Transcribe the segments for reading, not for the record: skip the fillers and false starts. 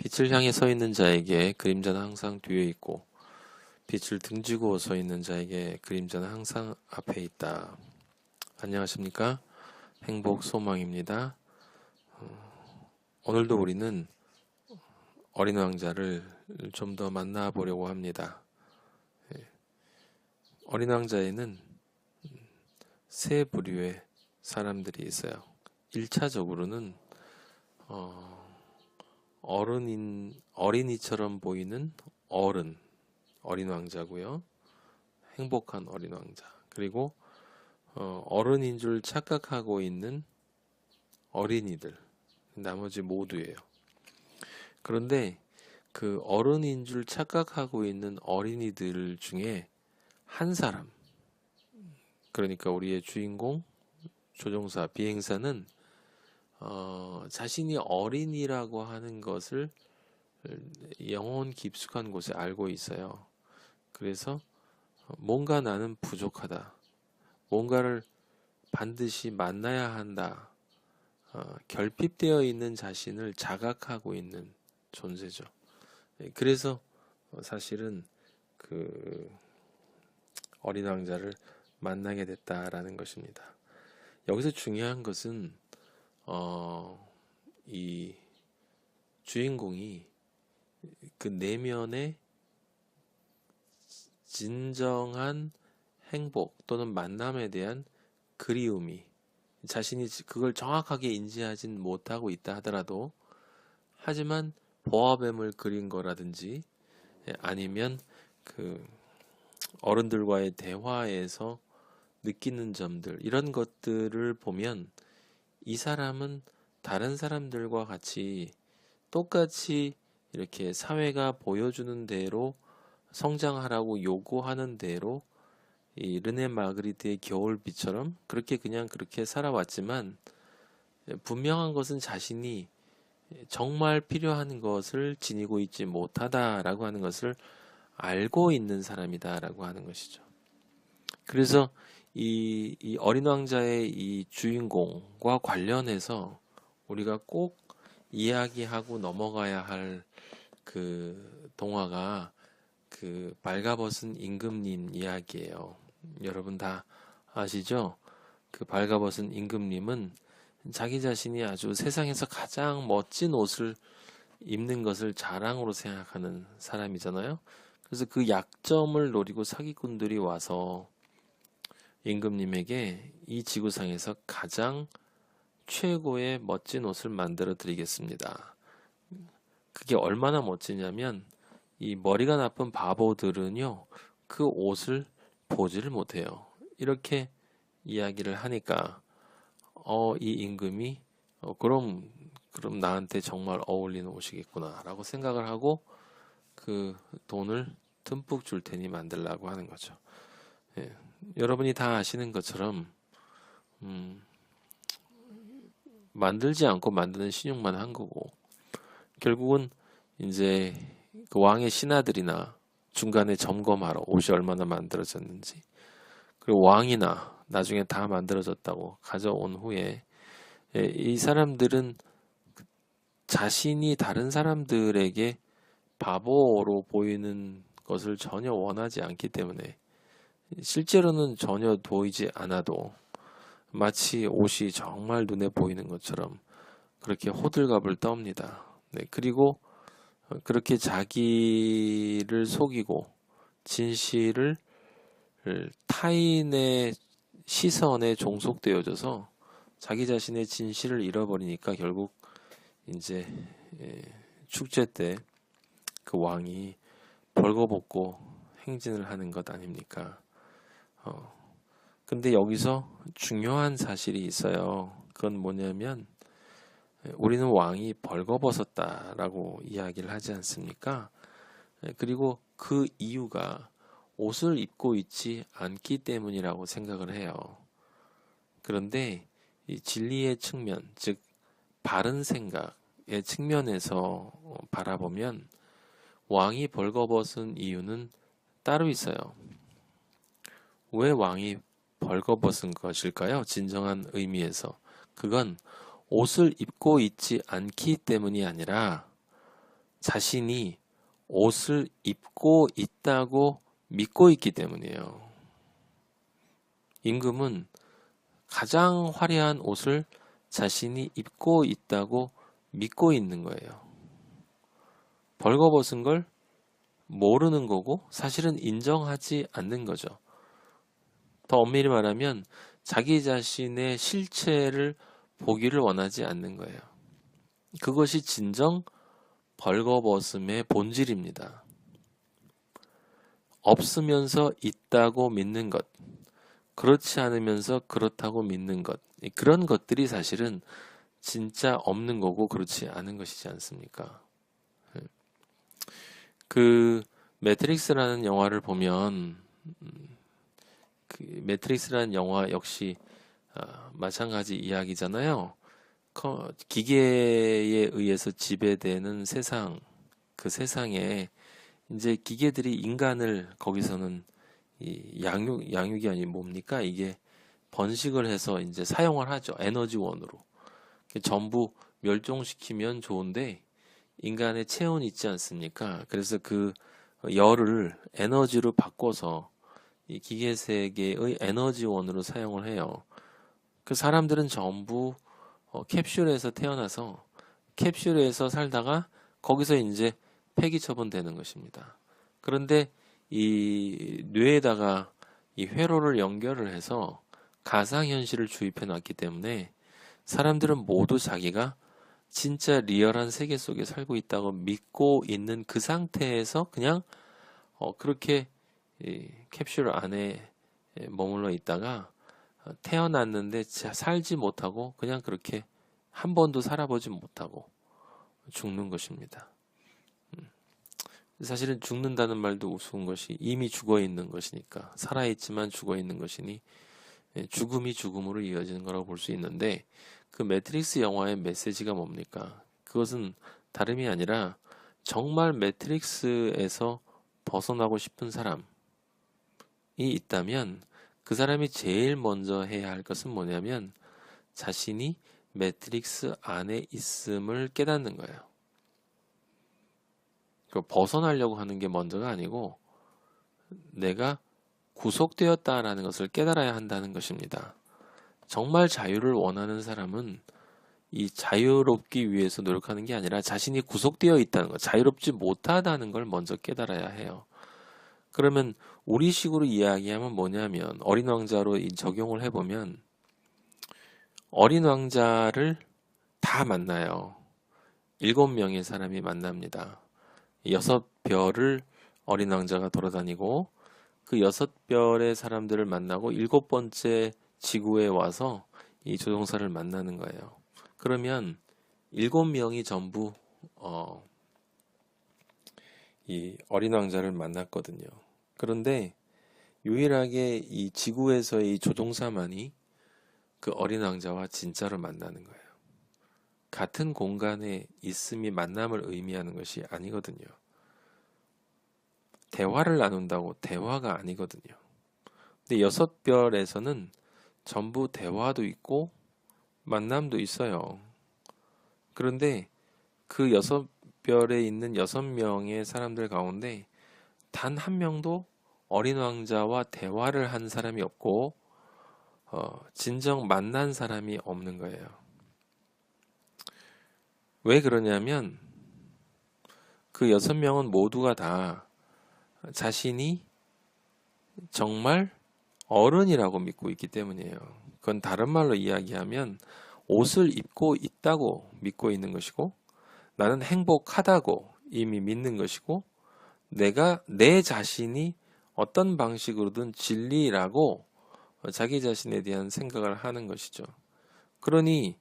빛을 향해 서 있는 자에게 그림자는 항상 뒤에 있고 빛을 등지고 서 있는 자에게 그림자는 항상 앞에 있다. 안녕하십니까? 행복 소망입니다. 오늘도 우리는 어린 왕자를 좀 더 만나보려고 합니다. 어린 왕자에는 세 부류의 사람들이 있어요. 1차적으로는 어린이처럼 보이는 어린 왕자고요. 행복한 어린 왕자. 그리고 어른인 줄 착각하고 있는 어린이들. 나머지 모두예요. 그런데 그 어른인 줄 착각하고 있는 어린이들 중에 한 사람, 그러니까 우리의 주인공, 조종사, 비행사는 자신이 어린이라고 하는 것을 영혼 깊숙한 곳에 알고 있어요. 그래서 뭔가 나는 부족하다. 뭔가를 반드시 만나야 한다. 결핍되어 있는 자신을 자각하고 있는 존재죠. 그래서 사실은 그 어린 왕자를 만나게 됐다라는 것입니다. 여기서 중요한 것은 이 주인공이 그 내면의 진정한 행복 또는 만남에 대한 그리움이 자신이 그걸 정확하게 인지하진 못하고 있다 하더라도 하지만 보아뱀을 그린 거라든지 아니면 그 어른들과의 대화에서 느끼는 점들 이런 것들을 보면 이 사람은 다른 사람들과 같이 똑같이 이렇게 사회가 보여주는 대로 성장하라고 요구하는 대로 이 르네 마그리트의 겨울비처럼 그렇게 살아왔지만 분명한 것은 자신이 정말 필요한 것을 지니고 있지 못하다라고 하는 것을 알고 있는 사람이다라고 하는 것이죠. 그래서 이 어린 왕자의 이 주인공과 관련해서 우리가 꼭 이야기하고 넘어가야 할 그 동화가 그 발가벗은 임금님 이야기예요. 여러분 다 아시죠? 그 발가벗은 임금님은 자기 자신이 아주 세상에서 가장 멋진 옷을 입는 것을 자랑으로 생각하는 사람이잖아요. 그래서 그 약점을 노리고 사기꾼들이 와서 임금님에게 이 지구상에서 가장 최고의 멋진 옷을 만들어 드리겠습니다. 그게 얼마나 멋지냐면 이 머리가 나쁜 바보들은요 그 옷을 보지를 못해요. 이렇게 이야기를 하니까 이 임금이 그럼 나한테 정말 어울리는 옷이겠구나라고 생각을 하고 그 돈을 듬뿍 줄 테니 만들라고 하는 거죠. 예, 여러분이 다 아시는 것처럼 만들지 않고 만드는 신용만 한 거고 결국은 이제 그 왕의 신하들이나 중간에 점검하러 옷이 얼마나 만들어졌는지 그리고 왕이나 나중에 다 만들어졌다고 가져온 후에 이 사람들은 자신이 다른 사람들에게 바보로 보이는 것을 전혀 원하지 않기 때문에 실제로는 전혀 보이지 않아도 마치 옷이 정말 눈에 보이는 것처럼 그렇게 호들갑을 떱니다. 네, 그리고 그렇게 자기를 속이고 진실을 타인의 시선에 종속되어져서 자기 자신의 진실을 잃어버리니까 결국 이제 축제 때 그 왕이 벌거벗고 행진을 하는 것 아닙니까? 근데 여기서 중요한 사실이 있어요. 그건 뭐냐면 우리는 왕이 벌거벗었다라고 이야기를 하지 않습니까? 그리고 그 이유가 옷을 입고 있지 않기 때문이라고 생각을 해요. 그런데 이 진리의 측면, 즉 바른 생각의 측면에서 바라보면 왕이 벌거벗은 이유는 따로 있어요. 왜 왕이 벌거벗은 것일까요? 진정한 의미에서. 그건 옷을 입고 있지 않기 때문이 아니라 자신이 옷을 입고 있다고 믿고 있기 때문이에요. 임금은 가장 화려한 옷을 자신이 입고 있다고 믿고 있는 거예요. 벌거벗은 걸 모르는 거고 사실은 인정하지 않는 거죠. 더 엄밀히 말하면 자기 자신의 실체를 보기를 원하지 않는 거예요. 그것이 진정 벌거벗음의 본질입니다. 없으면서 있다고 믿는 것, 그렇지 않으면서 그렇다고 믿는 것, 그런 것들이 사실은 진짜 없는 거고 그렇지 않은 것이지 않습니까? 그 매트릭스라는 영화를 보면 그 매트릭스라는 영화 역시 마찬가지 이야기잖아요. 기계에 의해서 지배되는 세상, 그 세상에 이제 기계들이 인간을 거기서는 이 양육이 아니 뭡니까? 이게 번식을 해서 이제 사용을 하죠. 에너지원으로. 전부 멸종시키면 좋은데 인간의 체온이 있지 않습니까? 그래서 그 열을 에너지로 바꿔서 이 기계 세계의 에너지원으로 사용을 해요. 그 사람들은 전부 캡슐에서 태어나서 캡슐에서 살다가 거기서 이제 폐기 처분되는 것입니다. 그런데 이 뇌에다가 이 회로를 연결을 해서 가상현실을 주입해 놨기 때문에 사람들은 모두 자기가 진짜 리얼한 세계 속에 살고 있다고 믿고 있는 그 상태에서 그냥 그렇게 이 캡슐 안에 머물러 있다가 태어났는데 살지 못하고 그냥 그렇게 한 번도 살아보지 못하고 죽는 것입니다. 사실은 죽는다는 말도 우스운 것이 이미 죽어 있는 것이니까 살아있지만 죽어 있는 것이니 죽음이 죽음으로 이어지는 거라고 볼 수 있는데 그 매트릭스 영화의 메시지가 뭡니까? 그것은 다름이 아니라 정말 매트릭스에서 벗어나고 싶은 사람이 있다면 그 사람이 제일 먼저 해야 할 것은 뭐냐면 자신이 매트릭스 안에 있음을 깨닫는 거예요. 벗어나려고 하는 게 먼저가 아니고 내가 구속되었다라는 것을 깨달아야 한다는 것입니다. 정말 자유를 원하는 사람은 이 자유롭기 위해서 노력하는 게 아니라 자신이 구속되어 있다는 것, 자유롭지 못하다는 걸 먼저 깨달아야 해요. 그러면 우리식으로 이야기하면 뭐냐면 어린 왕자로 적용을 해보면 어린 왕자를 다 만나요. 7명의 사람이 만납니다. 6별을 어린 왕자가 돌아다니고 그 6별의 사람들을 만나고 7번째 지구에 와서 이 조종사를 만나는 거예요. 그러면 7명이 전부 이 어린 왕자를 만났거든요. 그런데 유일하게 이 지구에서의 이 조종사만이 그 어린 왕자와 진짜로 만나는 거예요. 같은 공간에 있음이 만남을 의미하는 것이 아니거든요. 대화를 나눈다고 대화가 아니거든요. 근데 6별에서는 전부 대화도 있고 만남도 있어요. 그런데 그 6별에 있는 6명의 사람들 가운데 단 한 명도 어린 왕자와 대화를 한 사람이 없고 진정 만난 사람이 없는 거예요. 왜 그러냐면 그 6명은 모두가 다 자신이 정말 어른이라고 믿고 있기 때문이에요. 그건 다른 말로 이야기하면 옷을 입고 있다고 믿고 있는 것이고 나는 행복하다고 이미 믿는 것이고 내가 내 자신이 어떤 방식으로든 진리라고 자기 자신에 대한 생각을 하는 것이죠. 그러니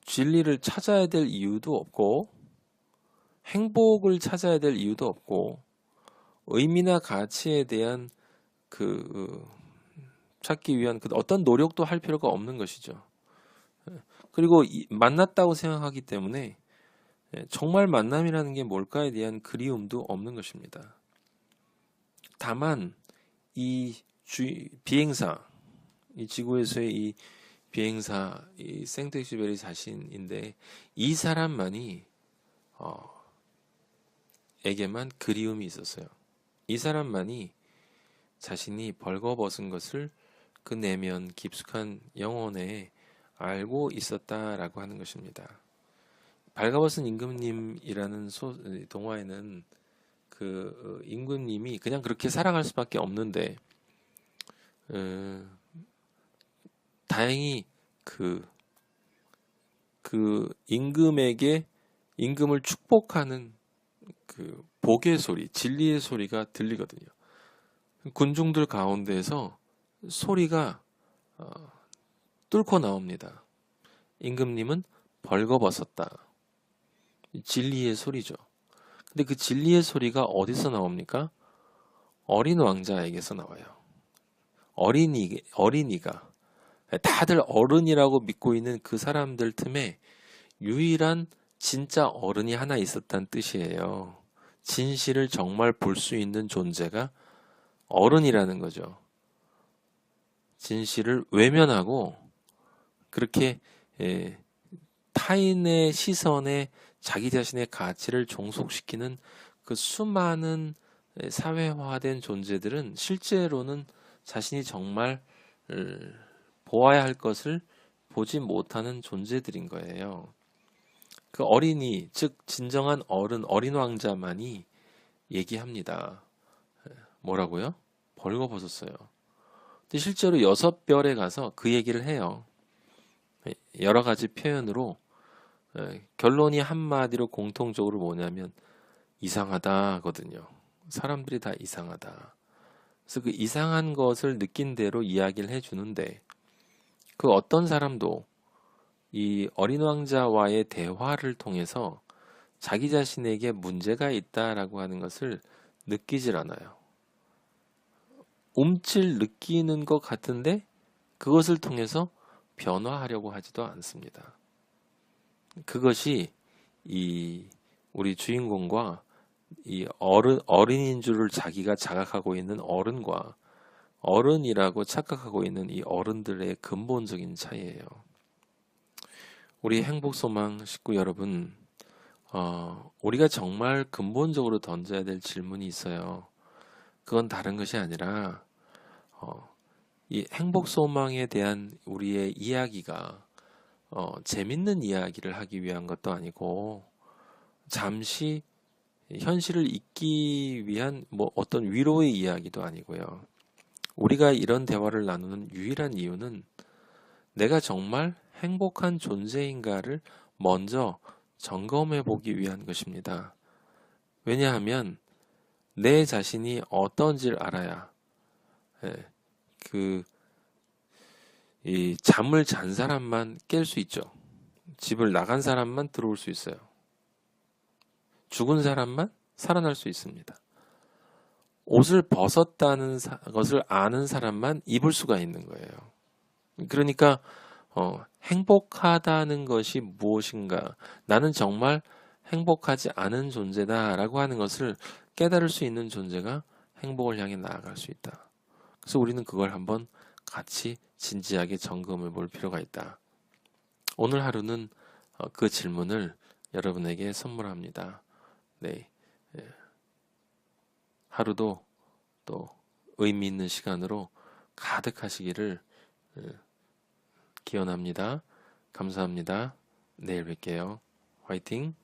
진리를 찾아야 될 이유도 없고 행복을 찾아야 될 이유도 없고 의미나 가치에 대한 찾기 위한 어떤 노력도 할 필요가 없는 것이죠. 그리고 만났다고 생각하기 때문에 정말 만남이라는 게 뭘까에 대한 그리움도 없는 것입니다. 다만 이 비행사, 이 지구에서의 이 비행사, 이 생텍쥐베리 자신인데 이 사람만이 에게만 그리움이 있었어요. 이 사람만이 자신이 벌거벗은 것을 그 내면 깊숙한 영혼에 알고 있었다라고 하는 것입니다. 발가벗은 임금님이라는 동화에는 그 임금님이 그냥 그렇게 살아갈 수밖에 없는데 다행히 그 임금에게 임금을 축복하는 그 복의 소리, 진리의 소리가 들리거든요. 군중들 가운데에서 소리가 뚫고 나옵니다. 임금님은 벌거벗었다. 진리의 소리죠. 근데 그 진리의 소리가 어디서 나옵니까? 어린 왕자에게서 나와요. 어린이가 다들 어른이라고 믿고 있는 그 사람들 틈에 유일한 진짜 어른이 하나 있었다는 뜻이에요. 진실을 정말 볼 수 있는 존재가 어른이라는 거죠. 진실을 외면하고 그렇게 타인의 시선에 자기 자신의 가치를 종속시키는 그 수많은 사회화된 존재들은 실제로는 자신이 정말 보아야 할 것을 보지 못하는 존재들인 거예요. 그 어린이, 즉 진정한 어린 왕자만이 얘기합니다. 뭐라고요? 벌거벗었어요. 근데 실제로 6별에 가서 그 얘기를 해요. 여러 가지 표현으로 결론이 한마디로 공통적으로 뭐냐면 이상하다거든요. 사람들이 다 이상하다. 그래서 그 이상한 것을 느낀 대로 이야기를 해주는데 그 어떤 사람도 이 어린 왕자와의 대화를 통해서 자기 자신에게 문제가 있다라고 하는 것을 느끼질 않아요. 움찔 느끼는 것 같은데 그것을 통해서 변화하려고 하지도 않습니다. 그것이 우리 주인공과 이 어린인 줄을 자기가 자각하고 있는 어른과 어른이라고 착각하고 있는 이 어른들의 근본적인 차이예요. 우리 행복소망 식구 여러분, 우리가 정말 근본적으로 던져야 될 질문이 있어요. 그건 다른 것이 아니라 이 행복소망에 대한 우리의 이야기가 재밌는 이야기를 하기 위한 것도 아니고 잠시 현실을 잊기 위한 뭐 어떤 위로의 이야기도 아니고요. 우리가 이런 대화를 나누는 유일한 이유는 내가 정말 행복한 존재인가를 먼저 점검해 보기 위한 것입니다. 왜냐하면 내 자신이 어떤지를 알아야 이 잠을 잔 사람만 깰 수 있죠. 집을 나간 사람만 들어올 수 있어요. 죽은 사람만 살아날 수 있습니다. 옷을 벗었다는 것을 아는 사람만 입을 수가 있는 거예요. 그러니까 행복하다는 것이 무엇인가? 나는 정말 행복하지 않은 존재다라고 하는 것을 깨달을 수 있는 존재가 행복을 향해 나아갈 수 있다. 그래서 우리는 그걸 한번 같이 진지하게 점검해 볼 필요가 있다. 오늘 하루는 그 질문을 여러분에게 선물합니다. 네. 하루도 또 의미 있는 시간으로 가득하시기를 기원합니다. 감사합니다. 내일 뵐게요. 화이팅!